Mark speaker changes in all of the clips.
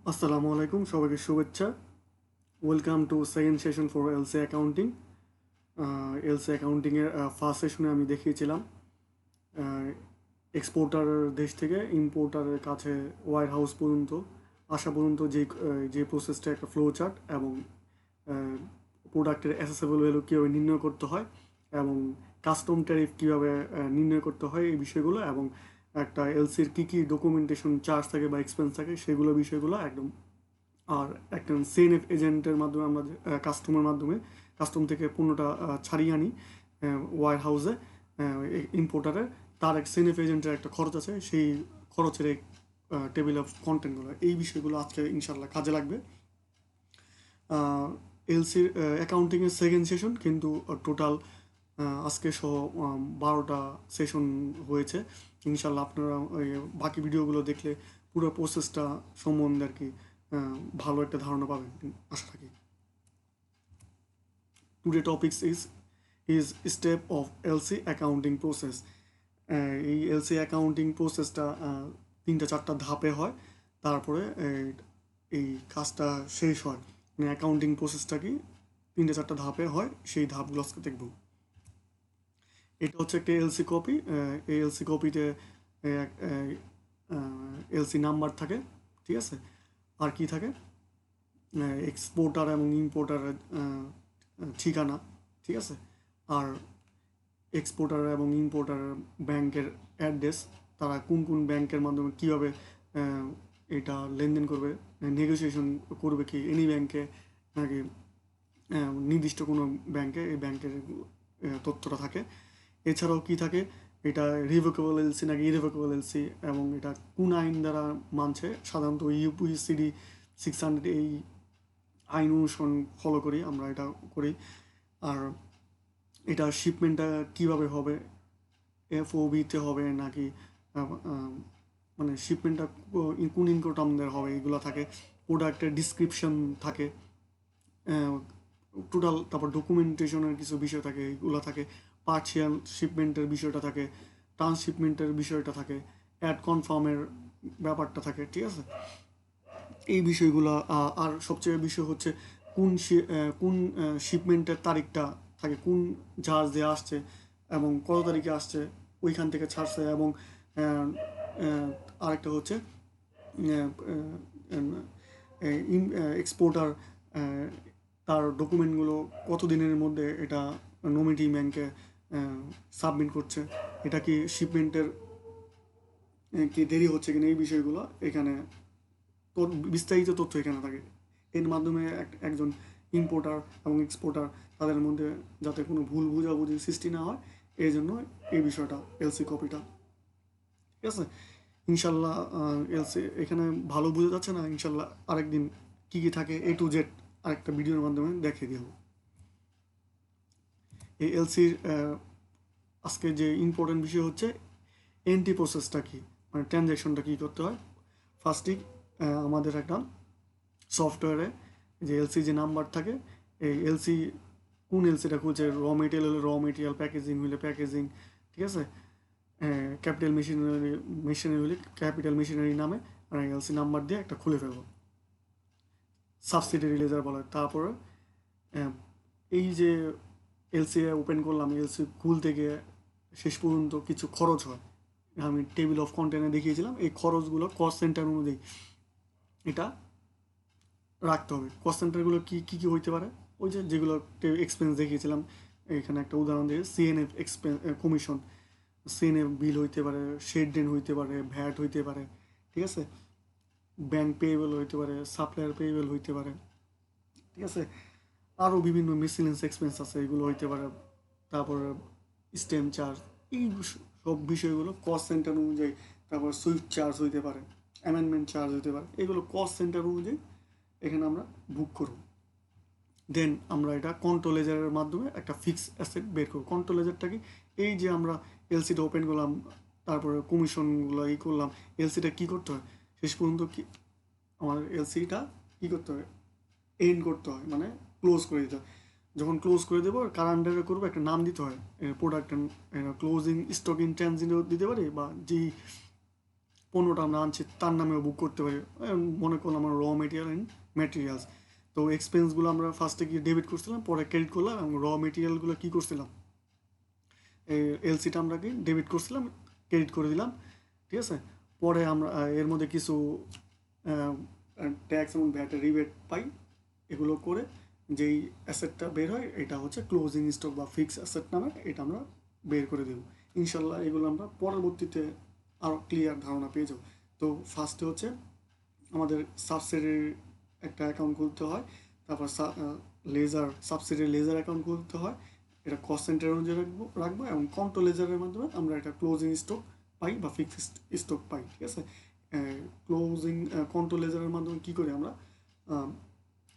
Speaker 1: আসসালামু আলাইকুম, সবাইকে শুভেচ্ছা। Welcome to second session for LC accounting. LC অ্যাকাউন্টিংয়ের ফার্স্ট সেশনে আমি দেখিয়েছিলাম এক্সপোর্টার দেশ থেকে ইম্পোর্টারের কাছে ওয়ার হাউস পর্যন্ত আসা পর্যন্ত যে প্রসেসটা একটা ফ্লো চার্ট এবং প্রোডাক্টের অ্যাসেসেবল ভ্যালু কীভাবে নির্ণয় করতে হয় এবং কাস্টম ট্যারিফ কীভাবে নির্ণয় করতে হয় এই বিষয়গুলো, এবং একটা এলসির কী কী ডকুমেন্টেশন চার্জ থাকে বা এক্সপেন্স থাকে সেগুলো বিষয়গুলো একদম। আর একটা সিএনএফ এজেন্টের মাধ্যমে আমরা কাস্টমের মাধ্যমে কাস্টম থেকে পণ্যটা ছাড়িয়ে আনি ওয়ার হাউসে ইম্পোর্টারের, তার এক সিএনএফ এজেন্টের একটা খরচ আছে, সেই খরচের এক টেবিল অফ কন্টেন্টগুলো, এই বিষয়গুলো আজকে ইনশাল্লাহ কাজে লাগবে। এলসির অ্যাকাউন্টিংয়ের সেকেন্ড সেশন কিন্তু টোটাল আজকে সহ 12টা সেশন হয়েছে। ইনশাল্লাহ আপনারা ওই বাকি ভিডিওগুলো দেখলে পুরো প্রসেসটা সম্বন্ধে আর কি ভালো একটা ধারণা পাবেন আশা রাখি। Today topics is step of LC accounting process. এই এলসি অ্যাকাউন্টিং প্রসেসটা 3-4টা ধাপে হয়, তারপরে এই কাজটা শেষ হয়। মানে অ্যাকাউন্টিং প্রসেসটা কি 3-4টা ধাপে হয়, সেই ধাপগুলো আজকে দেখব। এটা হচ্ছে একটা এলসি কপি। এই এলসি কপিতে এলসি নাম্বার থাকে, ঠিক আছে। আর কি থাকে, এক্সপোর্টার এবং ইম্পোর্টারের ঠিকানা, ঠিক আছে। আর এক্সপোর্টার এবং ইম্পোর্টার ব্যাংকের অ্যাড্রেস, তারা কোন কোন ব্যাংকের মাধ্যমে কীভাবে এটা লেনদেন করবে, নেগোসিয়েশন করবে কি এনি ব্যাংকে নাকি নির্দিষ্ট কোনো ব্যাংকে, এই ব্যাংকের তথ্যটা থাকে। এছাড়াও কি থাকে, এটা রিভোকেবল এলসি নাকি ইরিভোকেবল এলসি, এবং এটা কোন আইন দ্বারা মানছে। সাধারণত ইউপিসিডি 600 এই আইন অনুসরণ ফলো করি, আমরা এটা করি। আর এটা শিপমেন্টটা কিভাবে হবে, এফওবিতে হবে নাকি মানে শিপমেন্টটা কোন ইনকোটামদের হবে, এগুলো থাকে। প্রোডাক্টের ডিসক্রিপশন থাকে টোটাল, তারপর ডকুমেন্টেশনের কিছু বিষয় থাকে, এগুলো থাকে। পার্সিয়াল শিপমেন্টের বিষয়টা থাকে, ট্রান্সশিপমেন্টের বিষয়টা থাকে, অ্যাড কনফার্মের ব্যাপারটা থাকে, ঠিক আছে। এই বিষয়গুলো আর সবচেয়ে বিষয় হচ্ছে কোন শিপমেন্টের তারিখটা থাকে, কোন জাহাজ দিয়ে আসছে এবং কত তারিখে আসছে, ওইখান থেকে ছাড়ছে। এবং আরেকটা হচ্ছে এক্সপোর্টার তার ডকুমেন্টগুলো কত দিনের মধ্যে এটা নমিনি ব্যাংকে সাবমিট করছে, এটা কি শিপমেন্টের কি দেরি হচ্ছে কিনা, এই বিষয়গুলো এখানে বিস্তারিত তথ্য এখানে থাকে। এর মাধ্যমে একজন ইম্পোর্টার এবং এক্সপোর্টার তাদের মধ্যে যাতে কোনো ভুল বুঝাবুঝির সৃষ্টি না হয়, এই জন্য এই বিষয়টা এলসি কপিটা, ঠিক আছে। ইনশাল্লাহ এলসি এখানে ভালো বোঝা যাচ্ছে না, ইনশাল্লাহ আরেকদিন কী কী থাকে A to Z আরেকটা ভিডিওর মাধ্যমে দেখিয়ে দেব। এই এলসির আজকে যে ইম্পর্টেন্ট বিষয় হচ্ছে এন্ট্রি প্রসেসটা কী, মানে ট্রানজ্যাকশনটা কী করতে হয়। ফার্স্টই আমাদের একটা সফটওয়্যারে যে এলসি যে নাম্বার থাকে, এই এলসি কোন এলসিটা খুঁজছে, র মেটেরিয়াল হলে র মেটেরিয়াল, প্যাকেজিং হলে প্যাকেজিং, ঠিক আছে। ক্যাপিটাল মেশিনারি হলে ক্যাপিটাল মেশিনারি নামে আর এলসি নাম্বার দিয়ে একটা খুলে ফেলবো, সাবসিডিয়ারি লেজার বলা হয়। তারপরে এই যে এলসি ওপেন করলাম, এলসি খুলতে গিয়ে শেষ পর্যন্ত কিছু খরচ হয়, আমি টেবিল অফ কন্টেন্টে দেখিয়েছিলাম। এই খরচগুলো কস্ট সেন্টার অনুযায়ী এটা রাখতে হবে। কস্ট সেন্টারগুলো কী কী কী হইতে পারে, ওই যে যেগুলো এক্সপেন্স দেখিয়েছিলাম, এখানে একটা উদাহরণ দিয়ে সিএনএফ এক্সপেন্স কমিশন, সিএনএফ বিল হইতে পারে, শেড রেন্ট হইতে পারে, ভ্যাট হইতে পারে, ঠিক আছে। ব্যাংক পেয়েবল হইতে পারে, সাপ্লায়ার পেয়েবল হইতে পারে, ঠিক আছে। আরও বিভিন্ন মিসিলেন্স এক্সপেন্স আছে, এগুলো হইতে পারে। তারপরে স্টেম চার্জ, এই সব বিষয়গুলো কস্ট সেন্টার অনুযায়ী। তারপর সুইফট চার্জ হইতে পারে, অ্যামেন্ডমেন্ট চার্জ হইতে পারে, এগুলো কস্ট সেন্টার অনুযায়ী এখানে আমরা বুক করব। দেন আমরা এটা কন্ট্রোল লেজারের মাধ্যমে একটা ফিক্স অ্যাসেট বের করব। কন্ট্রোল লেজারটা কি, এই যে আমরা এলসিটা ওপেন করলাম, তারপরে কমিশনগুলো ই করলাম, এলসিটা কী করতে হয় শেষ পর্যন্ত, কি আমাদের এলসিটা কী করতে হয়, এন্ড করতে হয়, মানে ক্লোজ করে দিতে হয়। যখন ক্লোজ করে দেবো, কার আন্ডারে করবো, একটা নাম দিতে হয়। প্রোডাক্ট ক্লোজিং স্টক ইন ট্রানজিটও দিতে পারি, বা যেই পণ্যটা আমরা আনছি তার নামেও বুক করতে পারি। মনে করলাম আমরা র মেটেরিয়াল অ্যান্ড ম্যাটেরিয়ালস, তো এক্সপেন্সগুলো আমরা ফার্স্টে গিয়ে ডেবিট করছিলাম, পরে ক্রেডিট করলাম, এবং র মেটেরিয়ালগুলো কী করছিলাম, এলসিটা আমরা কি ডেবিট করছিলাম, ক্রেডিট করে দিলাম, ঠিক আছে। পরে আমরা এর মধ্যে কিছু ট্যাক্স এবং ভ্যাটের রিবেট পাই, এগুলো করে যেই অ্যাসেটটা বের হয় এটা হচ্ছে ক্লোজিং স্টক বা ফিক্স অ্যাসেট নামে, এটা আমরা বের করে দেব। ইনশাল্লাহ এগুলো আমরা পরবর্তীতে আরও ক্লিয়ার ধারণা পেয়ে যাব। তো ফার্স্টে হচ্ছে আমাদের সাবসিডির একটা অ্যাকাউন্ট খুলতে হয়, তারপর সাবসিডির লেজার অ্যাকাউন্ট খুলতে হয়, এটা কস্ট সেন্টার অনুযায়ী রাখবো এবং কন্ট্রোল লেজারের মাধ্যমে আমরা এটা ক্লোজিং স্টক পাই বা ফিক্সড স্টক পাই, ঠিক আছে। ক্লোজিং কন্ট্রোল লেজারের মাধ্যমে কী করি আমরা,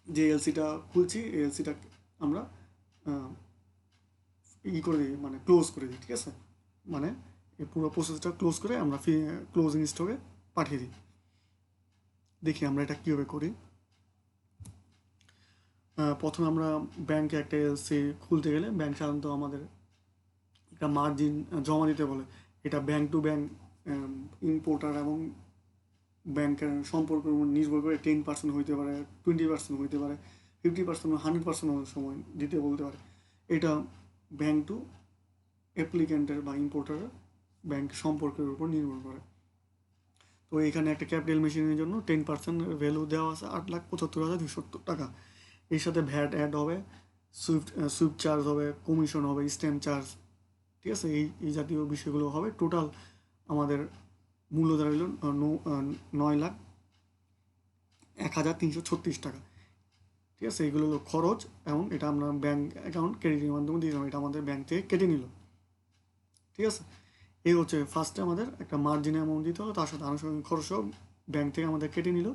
Speaker 1: যে এলসিটা খুলছি এই এলসিটা আমরা করে দিই, মানে ক্লোজ করে দিই, ঠিক আছে। মানে এই পুরো প্রসেসটা ক্লোজ করে আমরা ক্লোজিং স্টকে পাঠিয়ে দিই। দেখি আমরা এটা কীভাবে করি। প্রথমে আমরা ব্যাংকে একটা এলসি খুলতে গেলে ব্যাংক সাধারণত আমাদের একটা মার্জিন জমা দিতে বলে। এটা ব্যাংক টু ব্যাংক ইম্পোর্টার এবং ব্যাংকের সম্পর্কের উপর নির্ভর করে 10% হইতে পারে, 20% হইতে পারে, 50%, 100% সময় দিতে বলতে পারে। এটা ব্যাংক টু অ্যাপ্লিক্যান্টের বা ইম্পোর্টারের ব্যাংক সম্পর্কের উপর নির্ভর করে। তো এখানে একটা ক্যাপিটাল মেশিনের জন্য 10% ভ্যালু দেওয়া আছে 8,75,270 টাকা। এর সাথে ভ্যাট অ্যাড হবে, সুইফট চার্জ হবে, কমিশন হবে, স্ট্যাম্প চার্জ, ঠিক আছে। এই জাতীয় বিষয়গুলো হবে। টোটাল আমাদের মূল্য দাঁড়াইল 9,01,336 টাকা, ঠিক আছে। এইগুলো হলো খরচ, এবং এটা আমরা ব্যাংক অ্যাকাউন্ট ক্রেডিটের মাধ্যমে দিলাম, এটা আমাদের ব্যাংক থেকে কেটে নিল, ঠিক আছে। এই হচ্ছে ফার্স্টে আমাদের একটা মার্জিন অ্যামাউন্ট দিতে হলো, তার সাথে আনুষঙ্গিক খরচও ব্যাংক থেকে আমাদের কেটে নিল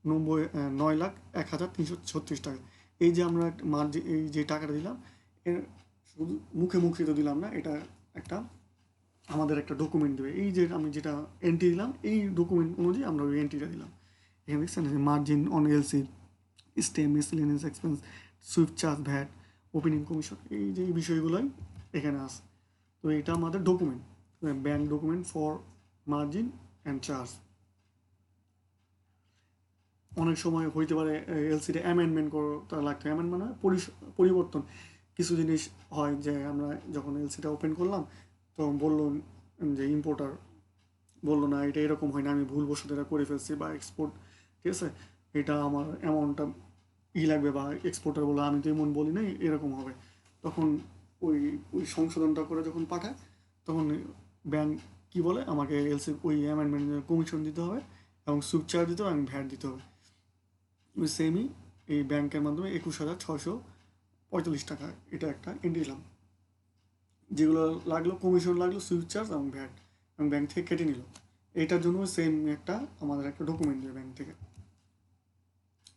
Speaker 1: 9,01,336 টাকা। এই যে আমরা মার্জিন, এই যে টাকাটা দিলাম, এর শুধু মুখে মুখে তো দিলাম না, এটা একটা আমাদের একটা ডকুমেন্ট দেবে। এই যে আমি যেটা এন্ট্রি দিলাম এই ডকুমেন্ট অনুযায়ী আমরা ওই এন্ট্রিটা দিলাম। এখানে দেখছেন margin on LC, stay, miscellaneous expense, swift charge, VAT, opening commission, এই যে বিষয়গুলোই এখানে আছে। তো এটা আমাদের document, bank document for margin and charge. অনেক সময় হইতে পারে এলসিটা অ্যামেন্ডমেন্ট করতে লাগতো। অ্যামেন্ডমেন্ট হয় পরিবর্তন। কিছু জিনিস হয় যে আমরা যখন এলসিটা ওপেন করলাম তখন বললো যে ইম্পোর্টার বললো না এটা এরকম হয় না, আমি ভুলবশত এটা করে ফেলছি, বা এক্সপোর্ট, ঠিক আছে, এটা আমার অ্যামাউন্টটা লাগবে, বা এক্সপোর্টার বললো আমি তো এমন বলি নাই, এরকম হবে। তখন ওই ওই সংশোধনটা করে যখন পাঠায় তখন ব্যাংক কী বলে, আমাকে এলসি ওই অ্যামেন্ডমেন্টের কমিশন দিতে হবে এবং সুইফট চার্জ দিতে হবে এবং ভ্যাট দিতে হবে। ওই সেমই এই ব্যাংকের মাধ্যমে 21,645 টাকা এটা একটা এন্ট্রি দিলাম। যেগুলো লাগলো কমিশন লাগলো, সুইফট চার্জ এবং ভ্যাট, এবং ব্যাংক থেকে কেটে নিল। এইটার জন্য সেম একটা আমাদের একটা ডকুমেন্ট দেবে ব্যাংক থেকে।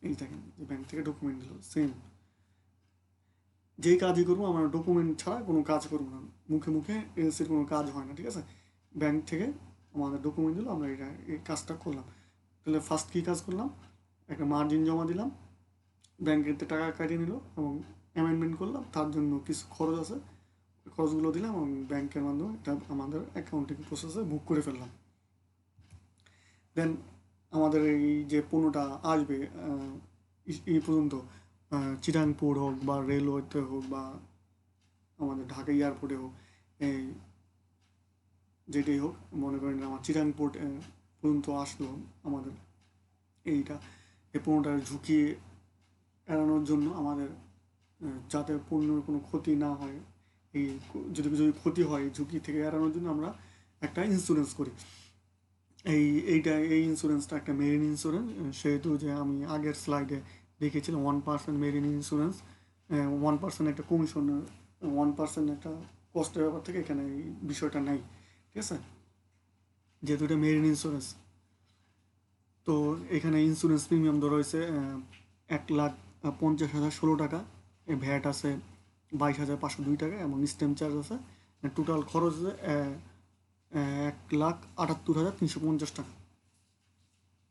Speaker 1: এই দেখেন যে ব্যাংক থেকে ডকুমেন্ট দিল সেম। যেই কাজই করবো আমরা ডকুমেন্ট ছাড়া কোনো কাজ করবো না, মুখে মুখে এলসির কোনো কাজ হয় না, ঠিক আছে। ব্যাংক থেকে আমাদের ডকুমেন্ট দিল, আমরা এই কাজটা করলাম। তাহলে ফার্স্ট কী কাজ করলাম, একটা মার্জিন জমা দিলাম, ব্যাংকের টাকা কাটিয়ে নিল এবং অ্যামেন্ডমেন্ট করলাম, তার জন্য কিছু খরচ আছে, খরচগুলো দিলাম এবং ব্যাংকের মাধ্যমে এটা আমাদের অ্যাকাউন্টিং প্রসেসে বুক করে ফেললাম। দেন আমাদের এই যে পণ্যটা আসবে এই পর্যন্ত, চিটাং পোর্ট হোক বা রেলওয়েতে হোক বা আমাদের ঢাকা এয়ারপোর্টে হোক, এই যেটাই হোক, মনে করেন আমার চিটাং পোর্ট পর্যন্ত আসলো আমাদের এইটা, এই পণ্যটার ঝুঁকি এড়ানোর জন্য আমাদের, যাতে পণ্যের কোনো ক্ষতি না হয়, এই যদি ক্ষতি হয় ঝুঁকি থেকে এড়ানোর জন্য আমরা একটা ইন্স্যুরেন্স করি। এই ইন্স্যুরেন্সটা একটা মেরিন ইন্স্যুরেন্স, সেহেতু যে আমি আগের স্লাইডে দেখেছিলাম 1% মেরিন ইন্স্যুরেন্স, 1% একটা কমিশন, 1% একটা কস্টের ব্যাপার থেকে এখানে এই বিষয়টা নাই, ঠিক আছে, যেহেতু এটা মেরিন ইন্স্যুরেন্স। তো এখানে ইন্স্যুরেন্স প্রিমিয়াম ধরা হয়েছে 1,50,016 টাকা, ভ্যাট আছে 22,502 টাকা এবং স্ট্যাম্প চার্জ আছে, টোটাল খরচ আছে 1,78,350 টাকা,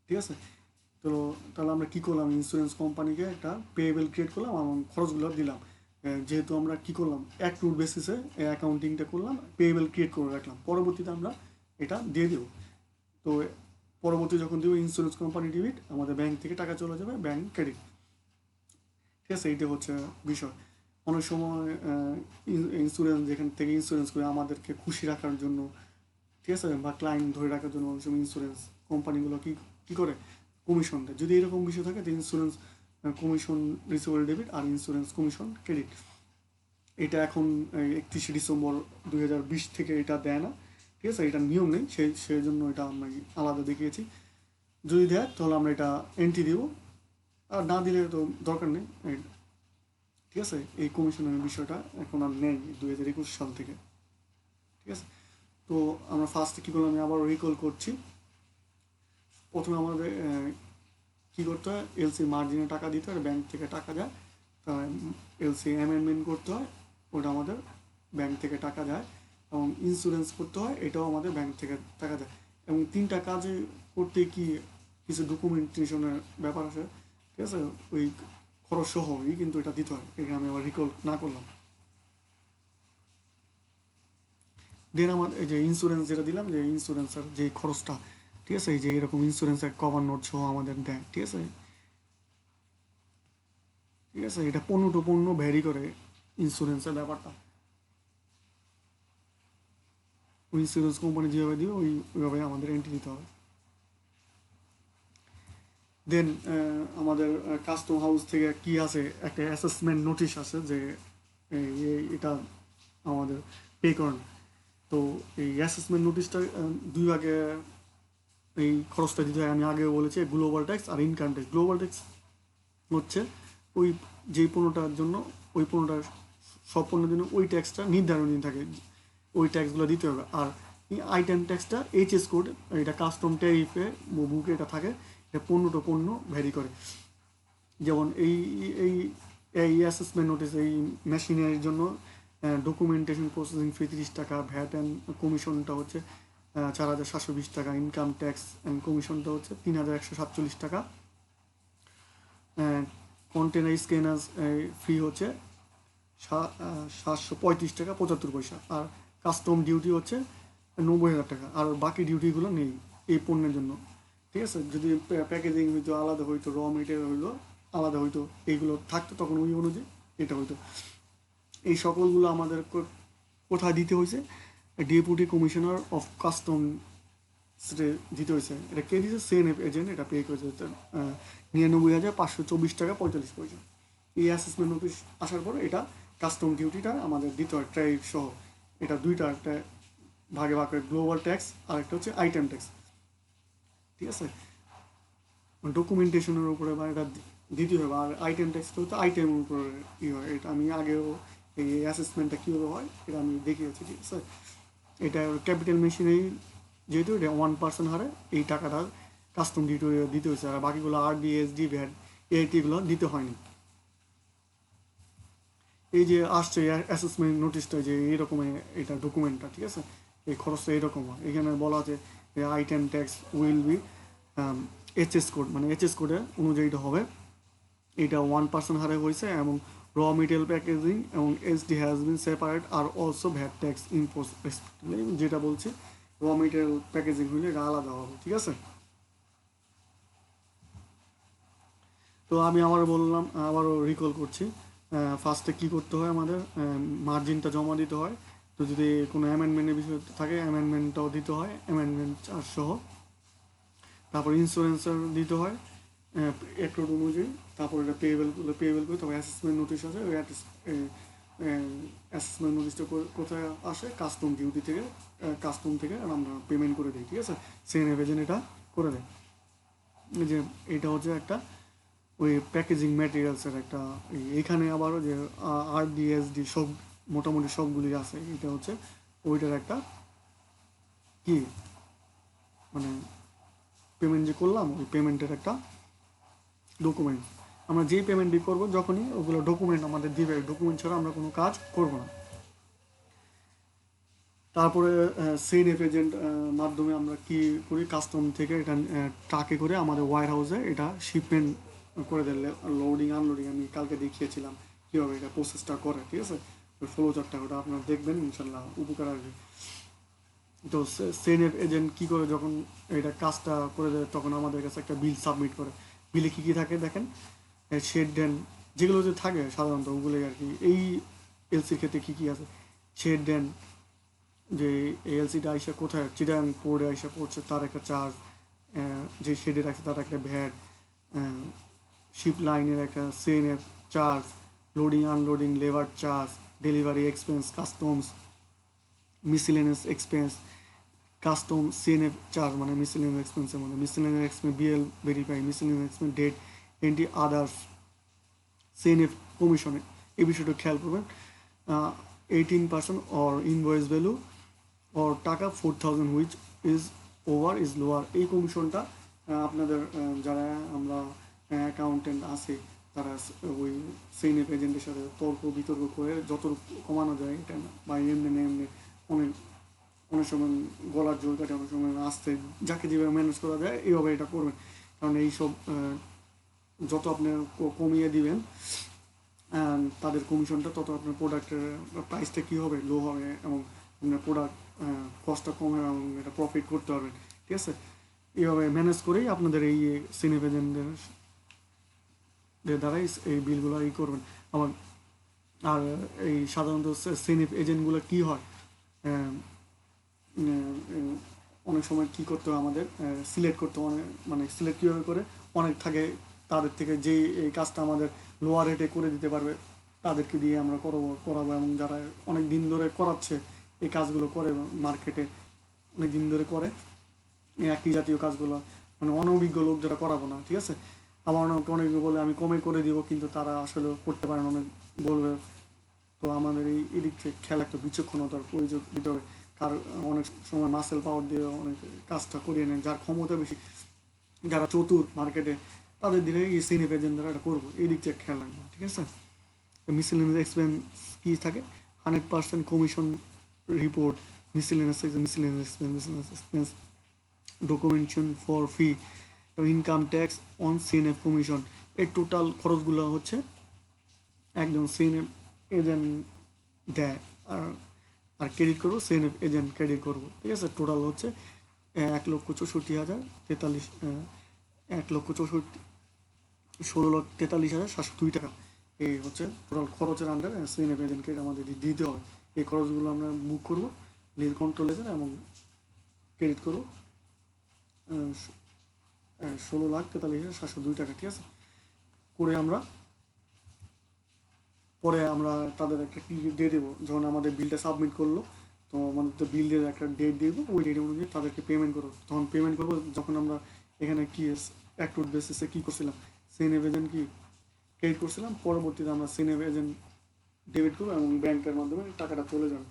Speaker 1: ঠিক আছে। তো তাহলে আমরা কী করলাম, ইন্স্যুরেন্স কোম্পানিকে একটা পেয়েবল ক্রিয়েট করলাম এবং খরচগুলো দিলাম। যেহেতু আমরা কী করলাম অ্যাক্রুড বেসিসে অ্যাকাউন্টিংটা করলাম, পেয়েবল ক্রিয়েট করে রাখলাম, পরবর্তীতে আমরা এটা দিয়ে দেবো। তো পরবর্তী যখন দেবো ইন্স্যুরেন্স কোম্পানি ডেবিট, আমাদের ব্যাংক থেকে টাকা চলে যাবে ব্যাংক ক্রেডিট। ঠিক আছে, এইটা হচ্ছে বিষয়। অনেক সময় ইন্স্যুরেন্স যেখান থেকে ইন্স্যুরেন্স করে আমাদেরকে খুশি রাখার জন্য, ঠিক আছে, বা ক্লায়েন্ট ধরে রাখার জন্য অনেক সময় ইন্স্যুরেন্স কোম্পানিগুলো কী করে কমিশন দেয়। যদি এরকম বিষয় থাকে যে ইন্স্যুরেন্স কমিশন রিসিভেবল ডেবিট আর ইন্স্যুরেন্স কমিশন ক্রেডিট, এটা এখন 31শে ডিসেম্বর 2020 থেকে এটা দেয় না। ঠিক আছে, এটা নিয়ম নেই, সেই জন্য এটা আমরা আলাদা দেখিয়েছি। যদি দেয় তাহলে আমরা এটা এন্ট্রি দিব, আর না দিলে তো দরকার নেই। ঠিক আছে, এই কমিশনের বিষয়টা এখন আর নেই 2021 সাল থেকে। ঠিক আছে, তো আমরা ফার্স্টে কী করলাম, আমি আবার রিকল করছি। প্রথমে আমাদের কী করতে হয়, এলসি মার্জিনে টাকা দিতে হয়, ব্যাংক থেকে টাকা যায়, তা এলসি অ্যামেন্ডমেন্ট করতে হয়, ওটা আমাদের ব্যাংক থেকে টাকা যায়, এবং ইন্স্যুরেন্স করতে হয়, এটাও আমাদের ব্যাংক থেকে টাকা যায়। এবং 3টা কাজে করতে কি কিছু ডকুমেন্টেশনের ব্যাপার আছে। ঠিক আছে, ওই খরচ সহই কিন্তু এটা দিতে হয়, এখানে আমি আবার রিকল না করলাম। দেন আমার এই যে ইন্স্যুরেন্স যেটা দিলাম, যে ইন্স্যুরেন্সের যে খরচটা, ঠিক আছে, এই যে এরকম ইন্স্যুরেন্সের কভার নোট সহ আমাদের দেয়। ঠিক আছে, ঠিক আছে, এটা পণ্য টু পণ্য ভ্যারি করে ইন্স্যুরেন্সের ব্যাপারটা। ওই ইন্স্যুরেন্স কোম্পানি যেভাবে দিবে ওইভাবে আমাদের এন্ট্রি দিতে হবে। দেন আমাদের কাস্টম হাউস থেকে কি আছে, একটা অ্যাসেসমেন্ট নোটিশ আছে যে এটা আমাদের পে করেন। তো এই অ্যাসেসমেন্ট নোটিশটা 2 ভাগে এই খরচটা দিতে হয়। আমি আগেও বলেছি গ্লোবাল ট্যাক্স আর ইনকাম ট্যাক্স। গ্লোবাল ট্যাক্স হচ্ছে ওই যেই পণ্যটার জন্য, ওই পণ্যটার সব পণ্যের জন্য ওই ট্যাক্সটা নির্ধারণীয় থাকে, ওই ট্যাক্সগুলো দিতে হবে। আর এই আইটেম ট্যাক্সটা এইচএস কোড, এটা কাস্টম ট্যারিফে বুকে এটা থাকে, এটা পণ্য টু পণ্য ভ্যারি করে। যেমন এই এই এই অ্যাসেসমেন্ট নোটিস, এই মেশিনারির জন্য ডকুমেন্টেশন প্রসেসিং ফি 30 টাকা, ভ্যাট অ্যান্ড কমিশনটা হচ্ছে 4720 টাকা, ইনকাম ট্যাক্স অ্যান্ড কমিশনটা হচ্ছে 3147 টাকা, কন্টেনার স্ক্যানার ফি হচ্ছে 735 টাকা 75 পয়সা, আর কাস্টম ডিউটি হচ্ছে 90,000 টাকা। আর বাকি ডিউটিগুলো নেই এই পণ্যের জন্য। ঠিক আছে, যদি প্যাকেজিং হইতো আলাদা হইতো, র মেটেরিয়াল হইলো আলাদা হইতো, এইগুলো থাকতো তখন ওই অনুযায়ী এটা হইতো। এই সকলগুলো আমাদের কোথায় দিতে হয়েছে, ডেপুটি কমিশনার অফ কাস্টম সেটা দিতে হয়েছে। এটা কে দিয়েছে, সিএনএফ এজেন্ট এটা পে করেছে 99,524 টাকা 45 পয়সা। এই অ্যাসেসমেন্ট নোটিশ আসার পর এটা কাস্টম ডিউটিটা আমাদের দিতে হয় ট্রাইব সহ। এটা দুইটা, একটা ভাগে ভাগে গ্লোবাল ট্যাক্স আর একটা হচ্ছে আইটেম ট্যাক্স। ঠিক আছে, ডকুমেন্টেশনের উপরে বা এটা দিতে হবে। আর আইটেম ট্যাক্সটা হচ্ছে আইটেমের উপরে ই হয়। এটা আমি আগেও এই অ্যাসেসমেন্টটা কীভাবে হয় এটা আমি দেখিয়েছি। ঠিক আছে, এটা ক্যাপিটাল মেশিনারি যেহেতু এটা 1% হারে এই টাকাটা কাস্টম ডিউটি দিতে হয়েছে, আর বাকিগুলো আরডি, এসডি, ভ্যাট, এটিগুলো দিতে হয়নি। এই যে আসছে অ্যাসেসমেন্ট নোটিশটা, যে এইরকম এটা ডকুমেন্টটা, ঠিক আছে, এই খরচটা এইরকম হয়। এখানে বলা আছে যে item tax will be HS code, মানে এইচএস কোডের অনুযায়ী এটা হবে। এটা 1% হারে হয়েছে, এবং র মেটেরিয়াল প্যাকেজিং এবং SD has been separate are also VAT tax impose respectively. যেটা বলছি র মেটেরিয়াল প্যাকেজিং হলে এটা আলাদা হবে। ঠিক আছে, তো আমি বললাম, আবারও রিকল করছি। ফার্স্টে কী করতে হয়, আমাদের মার্জিনটা জমা দিতে হয়। তো যদি কোনো অ্যামেন্ডমেন্টের বিষয় থাকে অ্যামেন্ডমেন্টটাও দিতে হয়, অ্যামেন্ডমেন্ট চার্জ সহ। তারপর ইন্স্যুরেন্সের দিতে হয় অ্যাক্রোড অনুযায়ী। তারপর এটা পেয়েবেল করে, তারপর অ্যাসেসমেন্ট নোটিশ আছে, ওই অ্যাসেসমেন্ট নোটিশটা কোথায় আসে, কাস্টম ডিউটি থেকে, কাস্টম থেকে আমরা পেমেন্ট করে দিই। ঠিক আছে, সিএনএফ এজেন্ট এটা করে দেয়। এই যে এটা হচ্ছে একটা ওই প্যাকেজিং ম্যাটেরিয়ালসের একটা, এইখানে আবারও যে আরডিএসডি সব মোটামুটি সবগুলি আছে। এটা হচ্ছে ওইটার একটা কি, মানে পেমেন্ট যে করলাম ওই পেমেন্টের একটা ডকুমেন্ট। আমরা যেই পেমেন্টই করবো যখনই ওগুলো ডকুমেন্ট আমাদের দিবে, ডকুমেন্ট ছাড়া আমরা কোনো কাজ করবো না। তারপরে সিএনএফ এজেন্ট মাধ্যমে আমরা কি করি, কাস্টম থেকে এটা ট্রাকে করে আমাদের ওয়্যার হাউসে এটা শিপমেন্ট করে দিলে, লোডিং আনলোডিং আমি কালকে দেখিয়েছিলাম কীভাবে এটা প্রসেসটা করে। ঠিক আছে, ওই ফ্লো চার্টটা ওটা আপনারা দেখবেন, ইনশাল্লাহ উপকার আসবে। তো সেনএফ এজেন্ট কী করে যখন এটা কাজটা করে দেয় তখন আমাদের কাছে একটা বিল সাবমিট করে। বিলে কী কী থাকে দেখেন, শেড ডেন যেগুলো যে থাকে সাধারণত ওগুলোই আর কি। এই এলসির ক্ষেত্রে কী কী আছে, শেড ডেন যে এলসিটা আইসা কোথায় চিটাং পোর্টে আইসা পড়ছে তার একটা চার্জ, যে শেডে রাখছে তার একটা ভ্যাট, শিপ লাইনের একটা CNF charge, loading unloading labour charge, delivery expense, customs, miscellaneous expense, custom CNF charge মানে মিসিলেনিয়াস এক্সপেন্সের মধ্যে miscellaneous expense BL verify, miscellaneous expense date entry others, CNF কমিশনে এই বিষয়টা খেয়াল করবেন। 18% অর ইনভয়েস ভ্যালু অর টাকা 4,000 which is over is lower. এই কমিশনটা আপনাদের যারা আমরা অ্যাকাউন্টেন্ট আছে তারা ওই সিএনএফ এজেন্টের সাথে তর্ক বিতর্ক করে যতটুকু কমানো যায় এটা না, বা এমনি এমনি অনেক অনেক সময় গলার জোর কাটে, অনেক সময় আসতে যাকে যেভাবে ম্যানেজ করা যায় এইভাবে এটা করবেন। কারণ এইসব যত আপনি কমিয়ে দিবেন তাদের কমিশনটা তত আপনার প্রোডাক্টের প্রাইসটা কী হবে, লো হবে এবং আপনার প্রোডাক্ট কস্টটা কম হবে এবং এটা প্রফিট করতে পারবেন। ঠিক আছে, এইভাবে ম্যানেজ করেই আপনাদের এই সিনেপ এজেন্টদের দ্বারাই এই বিলগুলো করবেন। আবার আর এই সাধারণত সিনেপ এজেন্টগুলো কী হয়, অনেক সময় কী করতে হয় আমাদের সিলেক্ট করতে অনেক মানে সিলেক্ট কীভাবে করে অনেক থাকে তাদের থেকে যেই এই কাজটা আমাদের লোয়ার রেটে করে দিতে পারবে তাদেরকে দিয়ে আমরা করাবো এবং যারা অনেক দিন ধরে করাচ্ছে এই কাজগুলো করে মার্কেটে অনেক দিন ধরে করে একই জাতীয় কাজগুলো, মানে অনভিজ্ঞ লোক যারা করাবো না। ঠিক আছে, আবার অনেক বলে আমি কমে করে দিব কিন্তু তারা আসলে করতে পারে না, অনেক বলবে। তো আমাদের এই দিক থেকে খেয়াল একটা বিচক্ষণতার প্রয়োজন দিতে হবে। কার অনেক সময় মাসেল পাওয়ার দিয়ে অনেক কাজটা করিয়ে নেয়, যার ক্ষমতা বেশি, যারা চতুর মার্কেটে তাদের দিকে এই সিনিয়র এজেন্টরা এটা করবো, এই দিক থেকে খেয়াল রাখবো। ঠিক আছে, মিসেলেনিয়াস এক্সপেন্স কী থাকে, 100% commission report, miscellaneous expense documentation for fee, income tax on CNF commission. এই টোটাল খরচগুলো হচ্ছে একজন সিএনএফ এজেন্ট দেয় আর আর ক্রেডিট করবো সিএনএফ এজেন্ট ক্রেডিট করবো। ঠিক আছে, টোটাল হচ্ছে 1,64,043 1,64,16,43,702 টাকা। এই হচ্ছে টোটাল খরচের আন্ডার সিএনএফ এজেন্টকে আমাদের দিতে হবে। এই খরচগুলো আমরা বুক করবো লিজ কন্ট্রোল এজেন্ট এবং ক্রেডিট করবো 16,43,702 টাকা। ঠিক আছে, করে আমরা পরে আমরা তাদের একটা দিয়ে দেবো যখন আমাদের বিলটা সাবমিট করলো, তো আমাদের তো বিলের একটা ডেট দিয়ে দেবো, ওই ডেট অনুযায়ী তাদেরকে পেমেন্ট করবো। তখন পেমেন্ট করবো যখন আমরা এখানে কি অ্যাক্টুড বেসিসে কী করছিলাম, সিএনএফ এজেন্ট কি ক্রেডিট করছিলাম, পরবর্তীতে আমরা সিএনএফ এজেন্ট ডেবিট করবো এবং ব্যাংকের মাধ্যমে টাকাটা চলে যাবে,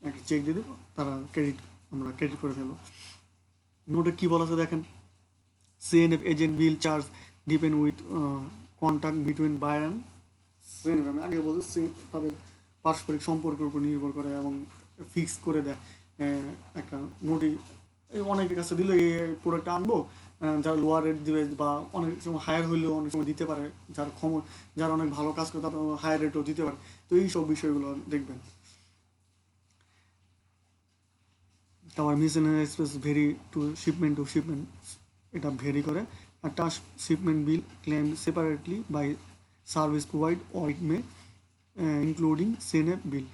Speaker 1: একটা চেক দিয়ে দেবো, তারা আমরা ক্রেডিট করে ফেলবো। নোটে কী বলা আছে দেখেন, CNF agent bill charge depend with contact between buyer and CNF. আমি আগে বলছি তাদের পারস্পরিক সম্পর্কের উপর নির্ভর করে এবং ফিক্স করে দেয় একটা নোটি। অনেকের কাছে দিলে এই প্রোডাক্টটা আনবো, যারা লোয়ার রেট দিবে বা অনেক সময় হায়ার হইলেও অনেক সময় দিতে পারে, যারা অনেক ভালো কাজ করে তারা হায়ার রেটও দিতে পারে। তো এই সব বিষয়গুলো দেখবেন। তারপর miscellaneous expense vary to shipment, এটা ভেরি করে। একটা shipment bill claim separately by service provide or it may including CNF bill.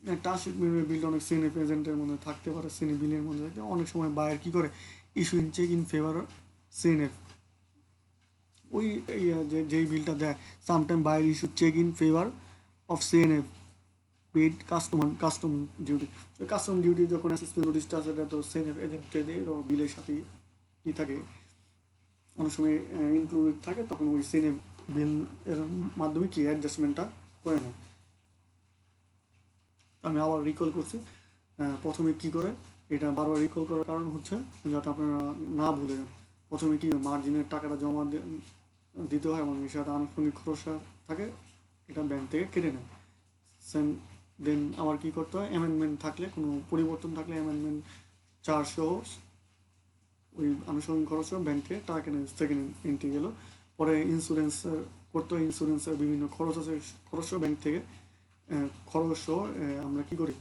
Speaker 1: একটা শিপমেন্টের বিল অনেক সিএনএফ এজেন্টের মধ্যে থাকতে পারে, সিএনএফ বিলের মধ্যে থাকতে অনেক সময় বায়ার কী করে issue in cheque in favour CNF. ওই যেই বিলটা দেয় sometime buyer issue cheque in favour of CNF paid custom duty. Custom duty যখন অ্যাসেসমেন্ট নোটিশটা আছে এটা তো সিএনএফ এজেন্টে দিয়ে বিলের সাথে কী থাকে অনেক সময় ইনক্লুডেড থাকে, তখন ওই সিএনএফ বিল এর মাধ্যমে কি অ্যাডজাস্টমেন্টটা করে নেয়। আমি আবার রিকল করছি, প্রথমে কি করে এটা বারবার রিকল করার কারণ হচ্ছে যাতে আপনারা না ভুলে যান। প্রথমে কি মার্জিনের টাকাটা জমা দিতে হয় এবং এর সাথে আনুষঙ্গিক খরচা থাকে, এটা ব্যাংক থেকে কেটে নেয়। দেন আবার কী করতে হয়, অ্যামেন্ডমেন্ট থাকলে কোনো পরিবর্তন থাকলে অ্যামেন্ডমেন্ট চার্জ সহ ওই আনুষঙ্গিক খরচও ব্যাংক থেকে টাকা কেনে সেকেন্ড এন্ট্রি গেলো। পরে ইন্স্যুরেন্স করতে হয়, ইন্স্যুরেন্সের বিভিন্ন খরচ আছে, খরচও ব্যাংক থেকে খরচসহ আমরা কী করি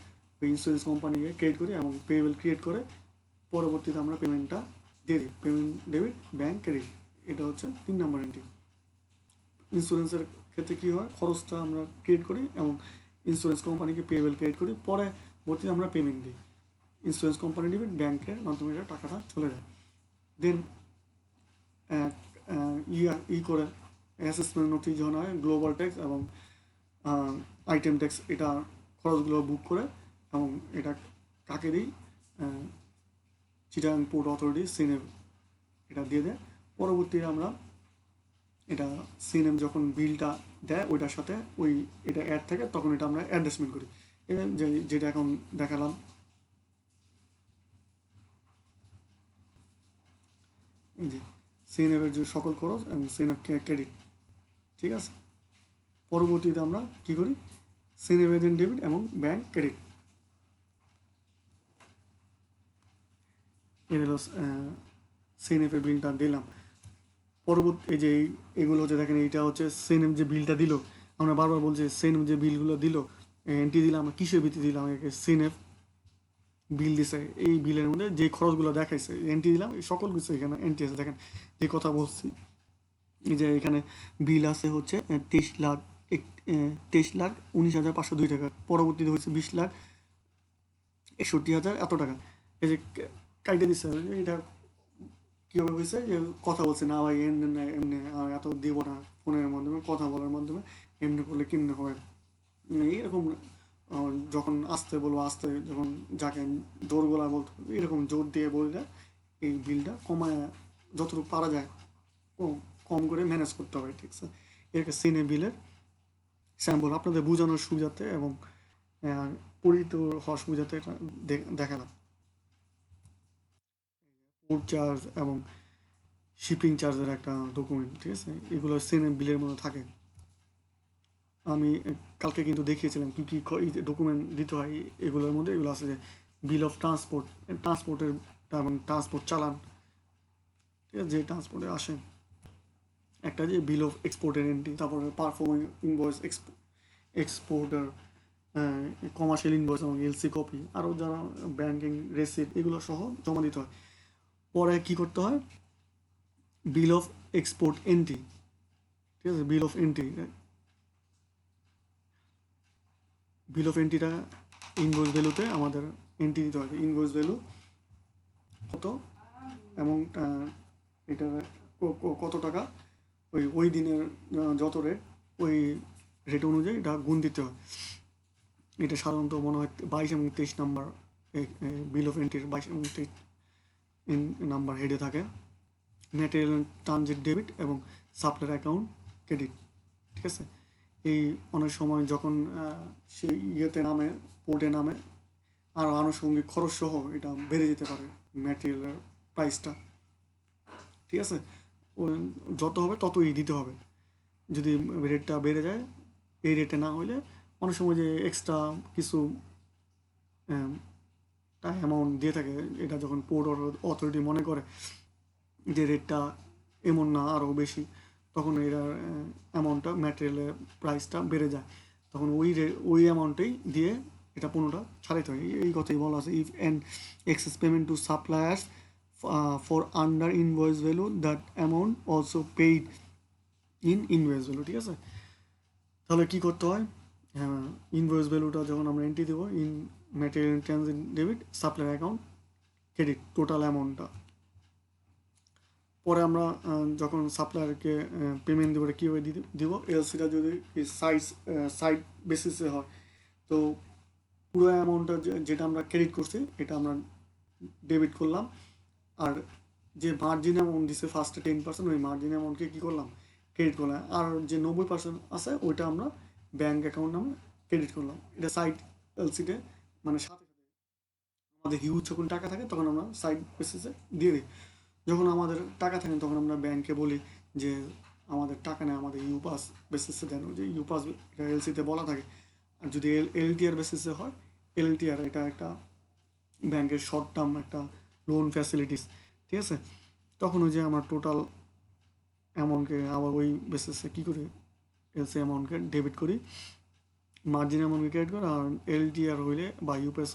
Speaker 1: ওই ইন্স্যুরেন্স কোম্পানিকে ক্রিয়েট করি এবং পেয়েবল ক্রিয়েট করে পরবর্তীতে আমরা পেমেন্টটা দিয়ে দিই। পেমেন্ট ডেবিট, ব্যাঙ্ক ক্রেডিট, এটা হচ্ছে 3 নম্বর এন্ট্রি। ইন্স্যুরেন্সের ক্ষেত্রে কী হয়, খরচটা আমরা ক্রিয়েট করি এবং ইন্স্যুরেন্স কোম্পানিকে পেয়েবল ক্রিয়েট করি, পরবর্তীতে আমরা পেমেন্ট দিই। ইন্স্যুরেন্স কোম্পানি ডেবিট, ব্যাংকের মাধ্যমে এটা টাকাটা চলে যায়। দেন করে অ্যাসেসমেন্ট নোটিশ যখন হয়, গ্লোবাল ট্যাক্স এবং আইটেম ট্যাক্স, এটা খরচগুলো বুক করে এবং এটা কাকে দিই, চিটাগাং পোর্ট অথরিটি সিনেম এটা দিয়ে দেয়। পরবর্তীতে আমরা এটা সিনেম যখন বিলটা দেয় ওইটার সাথে ওই এটা অ্যাড থাকে, তখন এটা আমরা অ্যাডজাস্টমেন্ট করি। যেটা এখন দেখালাম, এই যে সিনেমের যে সকল খরচ এবং সিনেম ক্রেডিট, ঠিক আছে। পরবর্তীতে আমরা কী করি, সিনেম এজেন্ট ডেবিট এবং ব্যাংক ক্রেডিট। এর হলো সিনেমের বিলটা দিলাম। পরবর্তী এই যে এগুলো হচ্ছে দেখেন, এইটা হচ্ছে সিনেম যে বিলটা দিল, আমরা বারবার বলছি সিনেম যে বিলগুলো দিল, এন্ট্রি দিলাম, আমরা কিসের ভিত্তি দিলাম, সিনেম বিল দিছে, এই বিলের মধ্যে যে খরচগুলো দেখাইছে এন্ট্রি দিলাম, এই সকল কিছু এখানে এন্ট্রি আছে। দেখেন যে কথা বলছি, এই যে এখানে বিল আছে হচ্ছে 23,19,502 টাকা, পরবর্তীতে হচ্ছে 20,61,000 এত টাকা। এই যে কাইটে দিচ্ছে, এটা কীভাবে হয়েছে, যে কথা বলছে না ভাই এমনি না এমনি এত দিব না, ফোনের মাধ্যমে কথা বলার মাধ্যমে এমনি করলে কেমনি হয়, এরকম যখন আসতে বলবো আসতে, যখন যাকে জোর গলা বলতে এরকম জোর দিয়ে বললে এই বিলটা কমায় যতটুকু পারা যায় কম করে ম্যানেজ করতে হবে, ঠিক আছে। এরকে সিনে বিলের স্যাম্পল আপনাদের বোঝানোর সুবিধাতে এবং পরিচিত হওয়ার সুবিধাতে এটা দেখালাম। পোর্ট চার্জ এবং শিপিং চার্জের একটা ডকুমেন্ট, ঠিক আছে, এগুলো সিনে বিলের মধ্যে থাকে। আমি কালকে কিন্তু দেখিয়েছিলাম কী কী ডকুমেন্ট দিতে হয় এগুলোর মধ্যে। এগুলো আছে যে বিল অফ ট্রান্সপোর্টের এবং ট্রান্সপোর্ট চালান, ঠিক আছে, যে ট্রান্সপোর্টে আসে একটা, যে বিল অফ এক্সপোর্টের এন্ট্রি, তারপরে performing invoice, exporter, commercial invoice এবং এলসি কপি, আরও যারা ব্যাংকিং রেসিপ্ট, এগুলো সহ জমা দিতে হয়। পরে কী করতে হয়, বিল অফ এক্সপোর্ট এন্ট্রি, ঠিক আছে, বিল অফ এন্ট্রিটা ইনভয়েস ভ্যালুতে আমাদের এন্ট্রি দিতে হবে। ইনভয়েস ভ্যালু কত এবং এটা কত টাকা, ওই দিনের যত রেট, ওই রেট অনুযায়ী এটা গুণ দিতে হয়। এটা সাধারণত মনে হয় 22 এবং 23 নাম্বার, বিল অফ এন্ট্রির 22 এবং 23 নাম্বার হেডে থাকে। ম্যাটেরিয়াল ট্রানজিট ডেবিট এবং সাপ্লায়ার অ্যাকাউন্ট ক্রেডিট, ঠিক আছে। এই অনেক সময় যখন সেই নামে, পোর্টে নামে, আরও আনুষঙ্গিক খরচ সহ এটা বেড়ে যেতে পারে ম্যাটেরিয়ালের প্রাইসটা, ঠিক আছে। যত হবে ততই দিতে হবে। যদি রেটটা বেড়ে যায়, এই রেটে না হলে অনেক সময় যে এক্সট্রা কিছু অ্যামাউন্ট দিয়ে থাকে, এটা যখন পোর্ট অথরিটি মনে করে যে রেটটা এমন না আরও বেশি, তখন এটার অ্যামাউন্টটা, ম্যাটেরিয়ালের প্রাইসটা বেড়ে যায়, তখন ওই অ্যামাউন্টেই দিয়ে এটা পণ্যটা ছাড়াইতে হয়। এই কথাই বলা আছে, if and excess payment to suppliers for under invoice value that amount also paid in invoice value, ঠিক আছে। তাহলে কী করতে হয়, হ্যাঁ, ইনভয়েস ভ্যালুটা যখন আমরা এন্ট্রি দেবো, in material transit debit, supplier account credit, total অ্যামাউন্টটা। পরে আমরা যখন সাপ্লায়ারকে পেমেন্ট দেবো, কীভাবে দিব, এলসিটা যদি সাইড বেসিসে হয়, তো পুরো অ্যামাউন্টটা যেটা আমরা ক্রেডিট করছি এটা আমরা ডেবিট করলাম, আর যে মার্জিন অ্যামাউন্ট দিছে ফার্স্টে 10%, ওই মার্জিন অ্যামাউন্টকে কী করলাম, ক্রেডিট করলাম, আর যে 90% আছে ওইটা আমরা ব্যাঙ্ক অ্যাকাউন্ট নামে ক্রেডিট করলাম। এটা সাইড এলসিতে, মানে সাথে সাথে আমাদের হিউজ যখন টাকা থাকে তখন আমরা সাইড বেসিসে দিয়ে দিই। যখন আমাদের টাকা থাকে তখন আমরা ব্যাংকে বলি যে আমাদের টাকা নেই, আমাদের ইউপাস বেসিসে দেন, যে ইউপাস এটা এলসিতে বলা থাকে। আর যদি এলটিআর বেসিসে হয়, এলটিআর এটা একটা ব্যাংকের শর্ট টার্ম একটা লোন ফ্যাসিলিটিস, ঠিক আছে। তখন ওই যে আমরা টোটাল অ্যামাউন্টকে আবার ওই বেসিসে কী করি, এলসি অ্যামাউন্টকে ডেবিট করি মার্জিন অ্যামাউন্টকে ক্রেডিট করি, আর এলটিআর হইলে বা ইউপিএস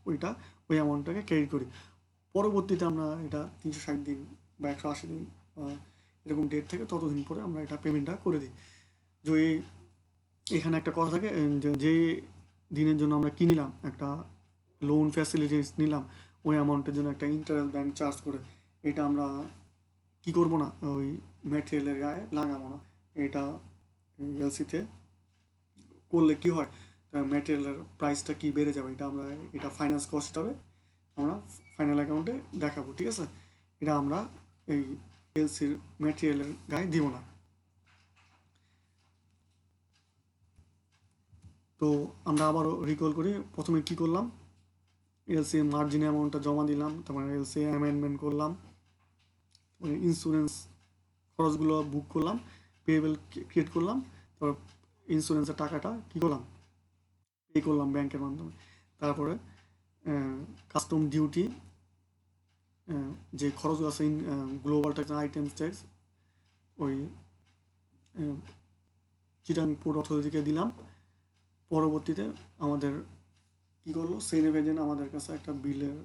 Speaker 1: ওইটা ওই অ্যামাউন্টটাকে ক্রেডিট করি। পরবর্তীতে আমরা এটা 360 দিন বা 180 দিন এরকম ডেট থেকে ততদিন পরে আমরা এটা পেমেন্টটা করে দিই। যে এখানে একটা কথা থাকে যে দিনের জন্য আমরা কিনলাম একটা লোন ফ্যাসিলিটিস নিলাম, ওই অ্যামাউন্টের জন্য একটা ইন্টারেস্ট ব্যাংক চার্জ করে, এটা আমরা কি করব না, ওই ম্যাটেরিয়ালের গায়ে লাগাবো না। এটা এলসিতে করলে কি হয়, ম্যাটেরিয়ালের প্রাইসটা কি বেড়ে যাবে, এটা ফাইন্যান্স কস্ট হবে, আমরা ফাইনাল অ্যাকাউন্টে দেখাবো, ঠিক আছে। এটা আমরা এই এলসির ম্যাটেরিয়ালের গায়ে দিব না। তো আমরা আবারও রিকল করি, প্রথমে কি করলাম, এলসি মার্জিন অ্যামাউন্টটা জমা দিলাম, তারপরে এলসি অ্যামেন্ডমেন্ট করলাম, ইন্স্যুরেন্স খরচগুলো বুক করলাম, পেয়েবল ক্রিয়েট করলাম, তারপর ইন্স্যুরেন্সের টাকাটা কী করলাম, পে করলাম ব্যাংকের মাধ্যমে। তারপরে কাস্টম ডিউটি, যে খরচগুলো আছে, গ্লোবাল ট্যাক্স, আইটেমস ট্যাক্স, ওই চিটাং পোর্ট অথরিটিকে দিলাম। পরবর্তীতে আমাদের কী করলো, সেনেভ এজেন্ট আমাদের কাছে একটা বিলের,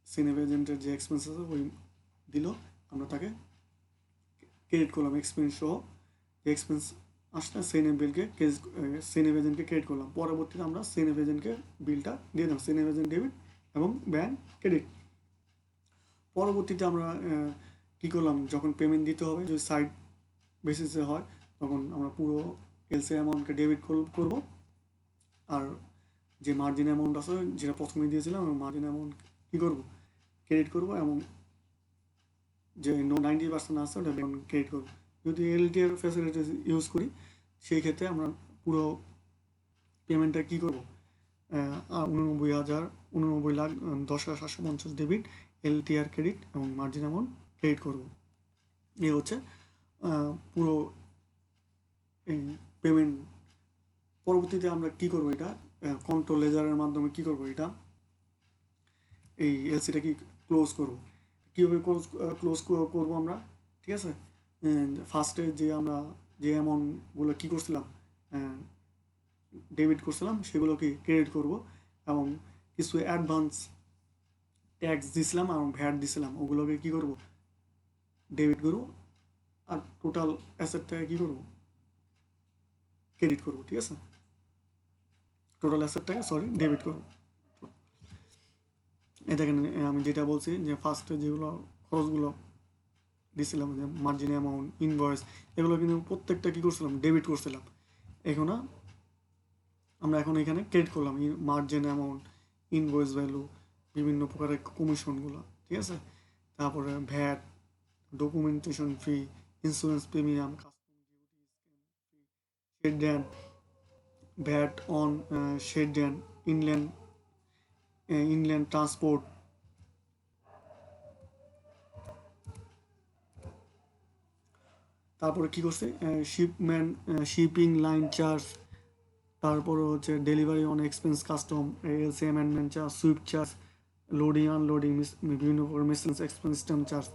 Speaker 1: সেনেভ এজেন্টের যে এক্সপেন্স আছে ওই দিল, আমরা তাকে ক্রেডিট করলাম এক্সপেন্স সহ, যে এক্সপেন্স আসলে সেনেভ বিলকে সেনেভ এজেন্টকে ক্রেডিট করলাম। পরবর্তীতে আমরা সেনেভ এজেন্টকে বিলটা দিয়ে দিলাম, সেনেভ এজেন্ট ডেবিট এবং ব্যাংক ক্রেডিট। পরবর্তীতে আমরা কী করলাম, যখন পেমেন্ট দিতে হবে যদি সাইড বেসিসে হয়, তখন আমরা পুরো এলসি অ্যামাউন্টকে ডেবিট করব, আর যে মার্জিন অ্যামাউন্ট আছে যেটা প্রথমে দিয়েছিলাম ওই মার্জিন অ্যামাউন্ট কী করবো, ক্রেডিট করবো, এবং যে 90% আছে ওটা ক্রেডিট করবো। যদি এলটিআর ফ্যাসিলিটিস ইউজ করি সেই ক্ষেত্রে আমরা পুরো পেমেন্টটা কী করবো, 89,10,750 ডেবিট, এলটিআর ক্রেডিট এবং মার্জিন অ্যামাউন্ট ক্রেডিট করবো। এই হচ্ছে পুরো এই পেমেন্ট। পরবর্তীতে আমরা কী করবো, এটা কন্ট্রোল লেজারের মাধ্যমে কী করবো, এটা এই এলসিটা কি ক্লোজ করবো। কীভাবে ক্লোজ করবো আমরা, ঠিক আছে। ফার্স্টে আমরা যে অ্যামাউন্টগুলো কী করছিলাম, ডেবিট করছিলাম, সেগুলোকে ক্রেডিট করব, এবং কিছু অ্যাডভান্স ট্যাক্স দিছিলাম এবং ভ্যাট দিছিলাম, ওগুলোকে কী করব, ডেবিট করব, আর টোটাল অ্যাসেটটাকে কী করব, ক্রেডিট করব, ঠিক আছে। টোটাল অ্যাসেটটাকে ডেবিট করব। এই দেখেন আমি যেটা বলছি যে ফার্স্টে যেগুলো খরচগুলো দিছিলাম, যে মার্জিন অ্যামাউন্ট, ইনভয়েস, এগুলো কিন্তু প্রত্যেকটা কী করছিলাম, ডেবিট করছিলাম। আমরা এখন এখানে ক্রেডিট করলাম মার্জিন অ্যামাউন্ট, ইনভয়েস ভ্যালু, বিভিন্ন প্রকারের কমিশনগুলো, ঠিক আছে। তারপরে VAT, documentation fee, insurance premium, custom duty, shed ড্যান, ভ্যাট অন শেড ড্যান, ইনল্যান্ড ট্রান্সপোর্ট, তারপরে কী করছে, শিপিং লাইন চার্জ, তারপরে হচ্ছে delivery on expense, custom, LC amendment charge, swift charge, loading unloading, বিভিন্ন প্রকার miscellaneous expense charge,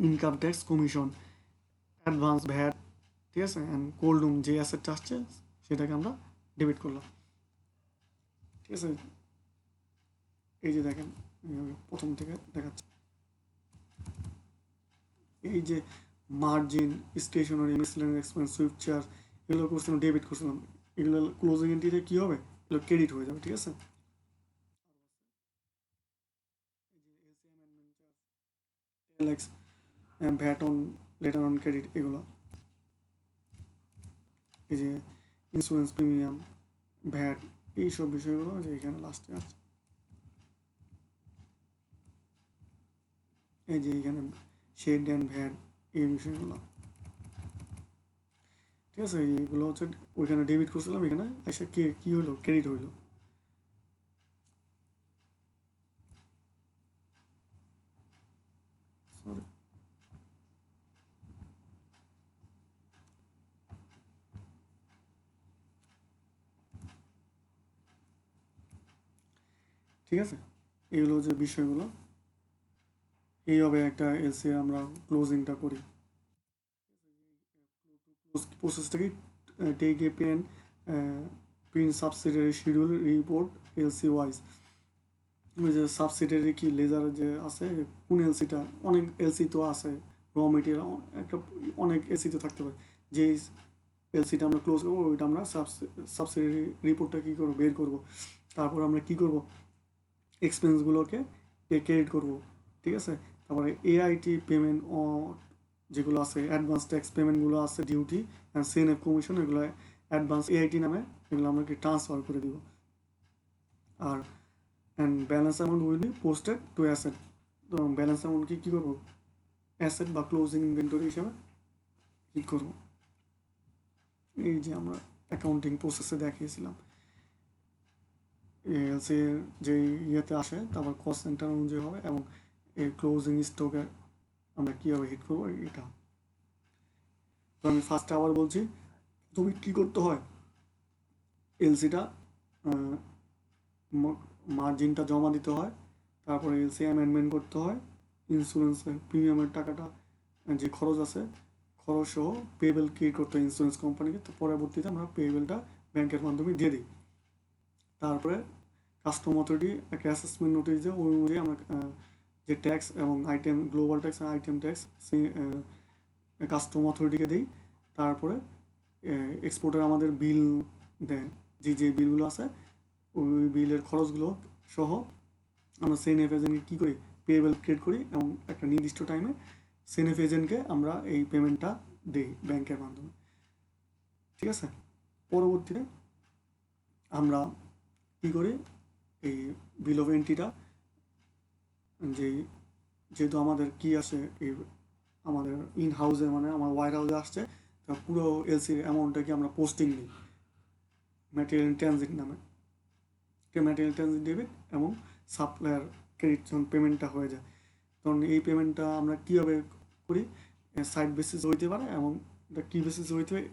Speaker 1: income tax, commission, advance, VAT, ঠিক আছে। অ্যান্ড কোল্ড রুম যে অ্যাসেটটা আসছে সেটাকে আমরা ডেবিট করলাম, ঠিক আছে। এই যে দেখেন প্রথম থেকে দেখাচ্ছে, এই যে margin, stationery, miscellaneous expense, swift charge, এগুলো করছিলাম, ডেবিট করছিলাম, এগুলো ক্লোজিং এন্ট্রিতে কী হবে, এগুলো ক্রেডিট হয়ে যাবে, ঠিক আছে। VAT on letter on credit, এগুলো এই যে ইন্স্যুরেন্স প্রিমিয়াম, ভ্যাট, এইসব বিষয়গুলো যে এখানে লাস্টে আছে, এই যে এখানে শেড অ্যান্ড ভ্যাট, এই বিষয়গুলো, ঠিক আছে। এইগুলো হচ্ছে ওইখানে ডেবিট করছিলাম, এখানে এসে কী হলো, ক্রেডিট হইলো। সরি, ঠিক আছে। এগুলো যে বিষয়গুলো, এইভাবে একটা এলসি আমরা ক্লোজিংটা করি। প্রসেসটাকে take a pen, print subsidiary schedule report LC wise. ওই যে সাবসিডিয়ারি কি লেজার যে আছে, কোন এলসিটা, অনেক এলসি তো আছে, র মেটেরিয়াল একটা অনেক এলসি তো থাকতে পারে। যে এলসিটা আমরা ক্লোজ করবো ওইটা আমরা সাবসিডিয়ারি রিপোর্টটা কী করবো, বের করবো। তারপর আমরা কী করবো, এক্সপেন্সগুলোকে ক্রেডিট করবো, ঠিক আছে। তারপরে এআইটি পেমেন্ট যেগুলো আছে, অ্যাডভান্স ট্যাক্স পেমেন্টগুলো আছে, ডিউটি অ্যান্ড সিএনএফ কমিশন, এগুলো অ্যাডভান্স এআইটি নামে, এগুলো আমরা কি ট্রান্সফার করে দিব। আর and balance amount will be posted to asset. তো ব্যালেন্স অ্যামাউন্টকে কী করবো, অ্যাসেট বা ক্লোজিং ইনভেন্টরি হিসাবে কী করবো। এই যে আমরা অ্যাকাউন্টিং প্রসেসে দেখিয়েছিলাম এলসি যে ইয়েতে আসে, তারপর কস্ট সেন্টার অনুযায়ী হবে, এবং এই ক্লোজিং স্টকে আমরা কীভাবে হিট করবো এটা। তো আমি ফার্স্টে আবার বলছি, তুমি কী করতে হয়, এলসিটা মার্জিনটা জমা দিতে হয়, তারপরে এলসি অ্যামেন্ডমেন্ট করতে হয়, ইন্স্যুরেন্সের প্রিমিয়ামের টাকাটা যে খরচ আছে খরচ সহ পেয়েবেল ক্রিয়েট করতে হয় ইন্স্যুরেন্স কোম্পানিকে। তো পরবর্তীতে আমরা পেয়েবেলটা ব্যাংকের মাধ্যমে দিয়ে দিই। তারপরে কাস্টম অথরিটি একটা অ্যাসেসমেন্ট নোটিশ দেয়, ওই অনুযায়ী আমরা যে ট্যাক্স এবং আইটেম, গ্লোবাল ট্যাক্স আর আইটেম ট্যাক্স কাস্টম অথরিটিকে দিই। তারপরে এক্সপোর্টার আমাদের বিল দেয়, যে বিলগুলো আছে ওই বিলের খরচগুলো সহ আমরা সিএনএফ এজেন্টকে কী করি, পেয়েবেল ক্রিয়েট করি, এবং একটা নির্দিষ্ট টাইমে সিএনএফ এজেন্টকে আমরা এই পেমেন্টটা দিই ব্যাংকের মাধ্যমে, ঠিক আছে। পরবর্তীতে আমরা কী করি, এই বিল অফ এন্ট্রিটা যেহেতু আমাদের কি আসে, এই আমাদের ইন হাউসে মানে আমার ওয়ার হাউসে আসছে, তা পুরো এলসির অ্যামাউন্টটাকে আমরা পোস্টিং দিই ম্যাটেরিয়াল ট্রানজিট নামে। ম্যাটেরিয়াল ট্রানজিট ডেবিট এবং সাপ্লায়ার ক্রেডিট যখন পেমেন্টটা হয়ে যায়, তখন এই পেমেন্টটা আমরা কীভাবে করি, সাইড বেসিস হইতে পারে, এবং এটা কী বেসিস হইতে হয়,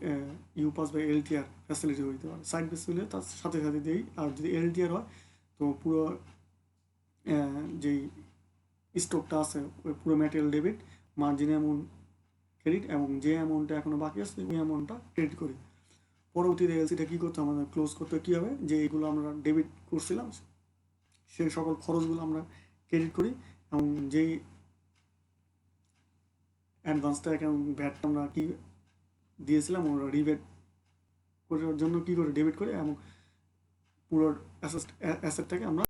Speaker 1: ইউপাস বা এলটিআর ফ্যাসিলিটি হইতে পারে। সাইড বেসিস হলে তার সাথে সাথে দিই, আর যদি এলটিআর হয় তো পুরো যেই স্টকটা আছে ওই পুরো material debit, margin amount credit, এবং যে অ্যামাউন্টটা এখনও বাকি আছে ওই অ্যামাউন্টটা ক্রেডিট করি। পরবর্তীতে এলসিটা কী করতে আমাদের ক্লোজ করতে কী হবে, যে এইগুলো আমরা ডেবিট করছিলাম সেই সকল খরচগুলো আমরা ক্রেডিট করি, এবং যেই অ্যাডভান্সটা ভ্যাটটা আমরা কি দিয়েছিলাম ওরা রিবেট করার জন্য কী করে ডেবিট করে, এবং পুরো অ্যাসেটটাকে আমরা